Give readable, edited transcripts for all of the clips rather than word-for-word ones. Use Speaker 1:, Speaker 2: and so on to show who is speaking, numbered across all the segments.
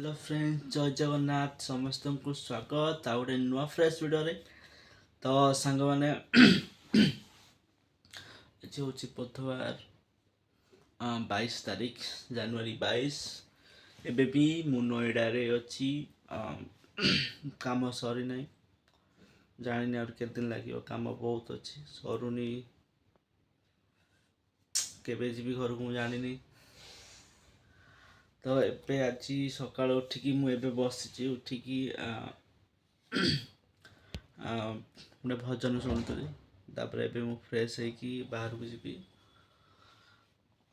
Speaker 1: Hello friends, जय जगन्नाथ समस्त को स्वागत आ गोटे नुआ फ्रेश वीडियो। तो सांग मैंने हूँ बुधवार 22 तारीख जनवरी 22। एबे भी मु नोएडारे अच्छी काम सरी ना, जानी और केते दिन लगे काम बहुत अच्छी सरुनी केबे जी घर को जानी। तो एबे आज सकाल उठिकी मुझे बसी उठिकी गोटे भजन शुणुली। तापर एबे मु फ्रेश होगी बाहर को जी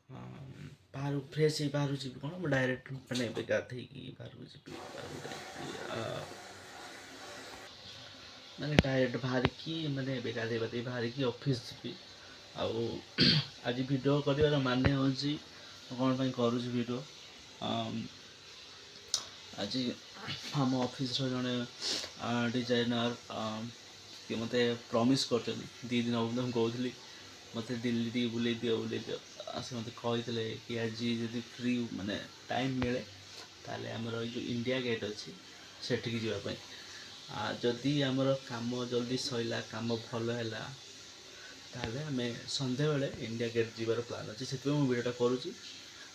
Speaker 1: बाहर फ्रेश बाहर जी कौन मैं डायरेक्ट मैंने गाधे बाहर को जी मैंने डायरेक्ट बाहर की मैंने गाधे बाधे बाहर की ऑफिस जी। आज वीडियो कर माने हूँ कौन पर करुँच वीडियो। आज आम ऑफिस जड़े डिजाइनर कि मत प्रमिश कर 2 दिन हम कहली मत दिल्ली टी बुले दियो से मत कहते कि आज जब फ्री माने टाइम मिले ताले आमर जो इंडिया गेट अच्छी सेठी जावाई जदि आमर काम जल्दी सैला काम भल है ताले आम संध्या बेले इंडिया गेट जीवार प्लान अच्छे से वीडियोटा करुँची।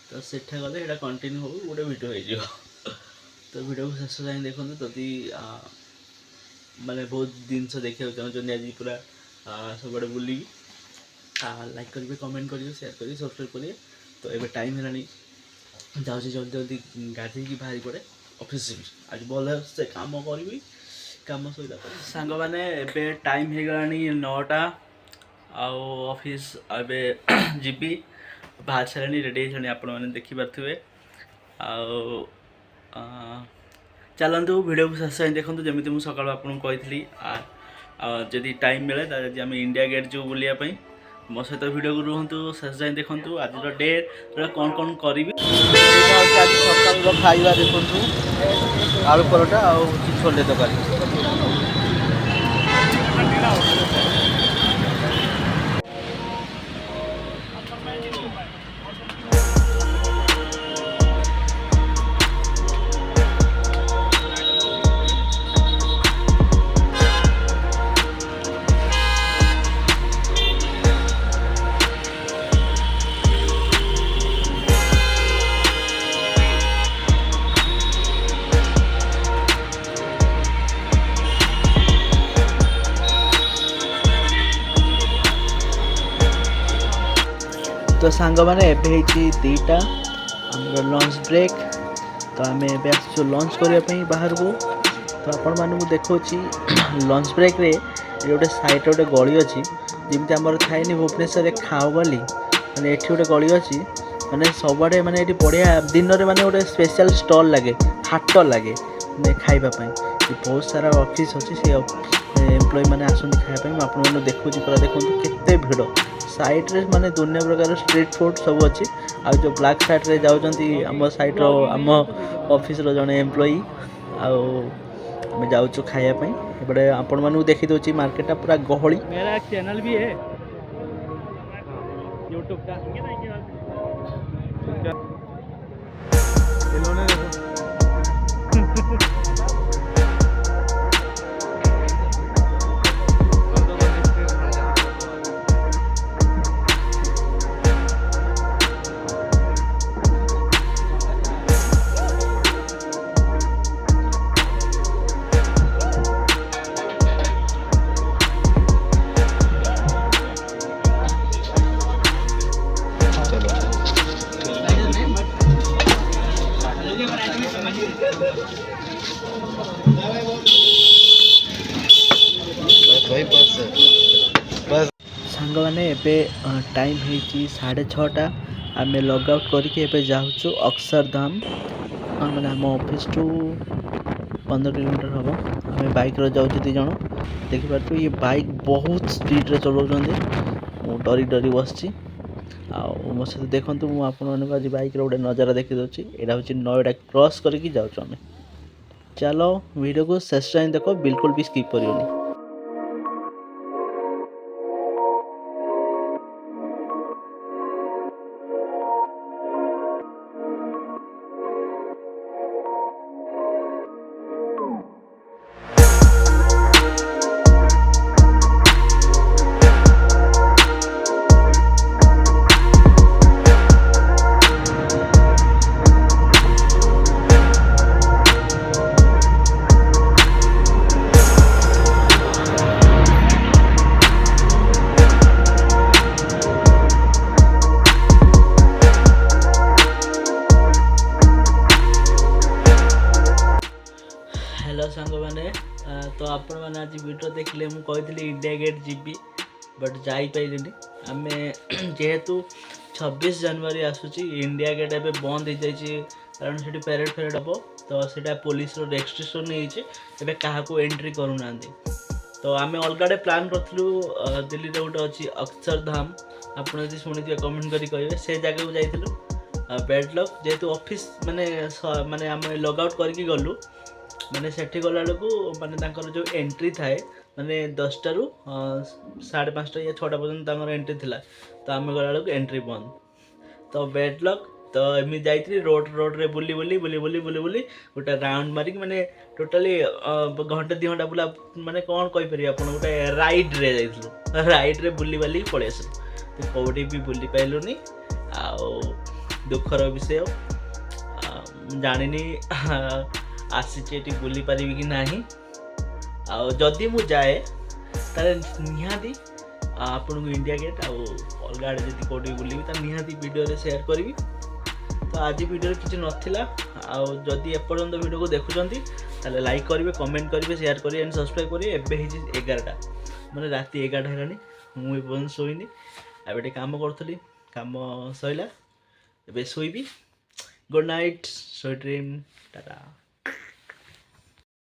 Speaker 1: तो सेठा गले यहाँ कंटिन्यू हो गोटे वीडियो हो तो वीडियो को शेष जाए देखते जदि माने बहुत जिनस देखा चाहते आज पूरा सब बुल लाइक करेंगे कमेंट करेंगे शेयर करेंगे सब्सक्राइब करेंगे। तो ये टाइम है जाऊँगी जल्दी जल्दी गाधे बाहरी पड़े ऑफिस आज भल से कम करी कम सैला सांग मैंने ए टाइम हो गला 9टा ऑफिस ए जीबी बाहर सारे रेडी होनी आपण मैंने देखिपे। चलतु वीडियो को शेष देखूँ जमी मुझे सका आपको कही जदि टाइम मिले जब आम इंडिया गेट जो बुलायापी मो सहित वीडियो को रुहतु शेष जाए देखूँ आज डे कौन कौन करी आज सकाल खाଇବା देखु आलू परोटा और छोले तरकारी। तो सांग मैंने एवं 2टा आम लंच ब्रेक तो आम ए लंच करने बाहर को। तो आपण मानक देखा लंच ब्रेक रे गोटे साइड गोटे गली अच्छी जमी आम थाए भुवनेश्वर खाओ गली मैंने ये गोटे गली अच्छी मैंने सबुआड़े मैंने ये बढ़िया दिन में मैंने गोटे स्पेशल स्टल लगे हाट लगे मैंने खावाई बहुत सारा ऑफिस अच्छी से एम्प्लॉय मैंने आसती खायापी मुझे देखुची पूरा देखो केते भिड़ साइड रे माने दुनिया प्रकार स्ट्रीट फूड सब अच्छी आ जो ब्लैक साइड रे जाउछंती आम साइड रो आम ऑफिस रो जने एम्प्लॉय आम जाऊँ खायापी एपटे आपण मानू देखी दूची मार्केटा पूरा गहली। मेरा एक चैनल भी है यूट्यूब का सांग मैंने एवं टाइम हो 6:30 आम लग आउट करके जाऊँ अक्षरधाम मैंने आम ऑफिस टू 15 किलोमीटर हम आम बाइक जाऊँ 2 जन देखिपे ये बाइक बहुत स्पीड रे चलाऊँ डरी डरी बस मो सहित देखूँ मुझे आज बाइक गोटे नजारा देखी दूसरी यहाँ हूँ नोएडा क्रॉस करके जाऊँ। चलो वीडियो को शेष जाए देख बिल्कुल भी स्किप करियोनी। हेलो सांग मैंने तो आपण मैंने आज वीडियो देखले मु कही इंडिया गेट जीबी बट जापारे आम जेहेतु 26 जनवरी आसूची इंडिया गेट एवं बंद हो जाए कारण से पैरेड फेरेड हम तो सीटा पुलिस रेस्ट्रिक्शन नहीं क्या एंट्री करूना तो आम अलग प्लान करूँ दिल्ली में गोटे अच्छी अक्षरधाम आपड़ यदि शुणी कमेंट करी कहे से जगह को जाइलु बेड लक जेहेतु ऑफिस माने माने आम लग आउट करके गलु माने सेठी गला बेलू माने जो एंट्री थाए माने 10टा रू 5:30 या 6टा पर्यंत एंट्री थिला तो आम गला बेलू एंट्री बंद तो बेड लक तो एमि जाइत्री रोड रे बुली बुली बुली बुली बुली बुली गोटे राउंड मारिक माने टोटाली घंटे 2 घंटा बुला माने कौन कहि परिया अपन गोटे राइड रे जाइथलु राइड रे बुली बाली पळे आसलु तो कोडी भी बुली पाइलुनी आ दुखर विषय जानी आसी बुली पारि कि ना आदि मु जाए तारे निहाती आपन को इंडिया गेट अलग आड़े जब कौटी बुलि निहाती वीडियो शेयर करी तो आज वीडियो किसी नाला आदि एपर्यंत वीडियो को देखुंत ताले लाइक करेंगे कमेंट करेंगे शेयर करेंगे एंड सब्सक्राइब करेंगे एवं 11टा मैंने राति 11टा है मुझे शोनी आए कम करी कम सैला एवं Shobi good night sweet dream Tata.